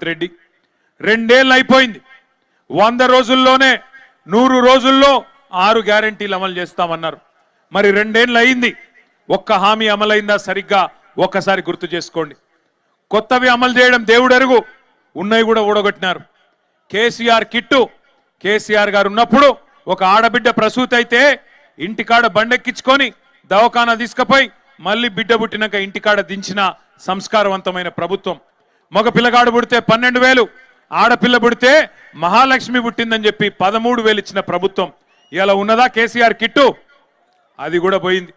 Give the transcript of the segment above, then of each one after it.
రేవంత్ రెడ్డి. 2 ఏళ్ళు అయిపోయింది. 100 రోజుల్లోనే 100 రోజుల్లో 6 గ్యారెంటీలు అమలు చేస్తామన్నారు. మరి 2 ఏళ్ళు అయింది, ఒక్క హామీ అమలైందా సరిగ్గా ఒక్కసారి గుర్తు చేసుకోండి. కొత్తవి అమలు చేయడం దేవుడెరుగు, ఉన్నవి కూడా ఊడగొట్టినారు. కేసీఆర్ కిట్టు, కేసీఆర్ గారు ఉన్నప్పుడు ఒక ఆడబిడ్డ ప్రసూతి అయితే ఇంటికాడ బండెక్కించుకొని దవాఖానా తీసుకుపోయి మళ్ళీ బిడ్డ పుట్టినాక ఇంటికాడ దించిన సంస్కారవంతమైన ప్రభుత్వం. మగ పిల్లగాడు పుడితే 12,000, ఆడపిల్ల పుడితే మహాలక్ష్మి పుట్టిందని చెప్పి 13,000 ఇచ్చిన ప్రభుత్వం. ఇలా ఉన్నదా కేసీఆర్ కిట్టు? అది కూడా పోయింది.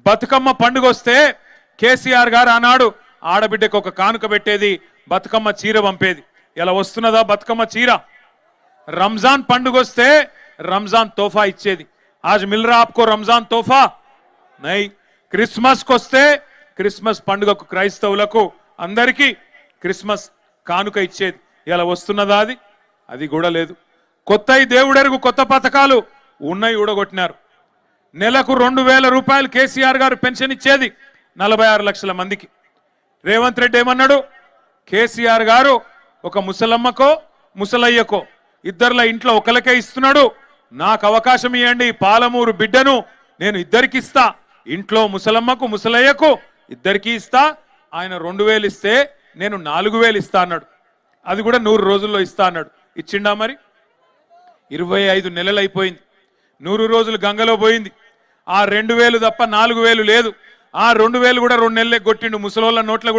బతుకమ్మ పండుగ వస్తే కేసీఆర్ గారు ఆనాడు ఆడబిడ్డకు ఒక కానుక పెట్టేది, బతుకమ్మ చీర పంపేది. ఇలా వస్తున్నదా బతుకమ్మ చీర? రంజాన్ పండుగ వస్తే రంజాన్ తోఫా ఇచ్చేది. आज मिल रहा आपको रमजान तोहफा नहीं. క్రిస్మస్ కొస్తే క్రిస్మస్ పండుగకు క్రైస్తవులకు అందరికీ క్రిస్మస్ కానుక ఇచ్చేది. ఇలా వస్తున్నదా అది? అది కూడా లేదు. కొత్తయి దేవుడెరుగు కొత్త పథకాలు ఉన్నాయి ఊడగొట్టినారు. నెలకు 2,000 రూపాయలు కేసీఆర్ గారు పెన్షన్ ఇచ్చేది 46 లక్షల మందికి. రేవంత్ రెడ్డి ఏమన్నాడు? కేసీఆర్ గారు ఒక ముసలమ్మకో ముసలయ్యకో ఇద్దర్ల ఇంట్లో ఒకరికే ఇస్తున్నాడు, నాకు అవకాశం ఇవ్వండి, పాలమూరు బిడ్డను నేను ఇద్దరికి ఇస్తా, ఇంట్లో ముసలమ్మకు ముసలయ్యకు ఇద్దరికి ఇస్తా, ఆయన 2,000 ఇస్తే నేను 4,000 ఇస్తా అన్నాడు. అది కూడా 100 రోజుల్లో ఇస్తా అన్నాడు. ఇచ్చిండా మరి? 25 నెలలు అయిపోయింది. 100 రోజులు గంగలో పోయింది. ఆ 2,000 తప్ప 4,000 లేదు. ఆ 2,000 కూడా 2 నెలలే కొట్టిండు. ముసలోళ్ళ నోట్ల కూడా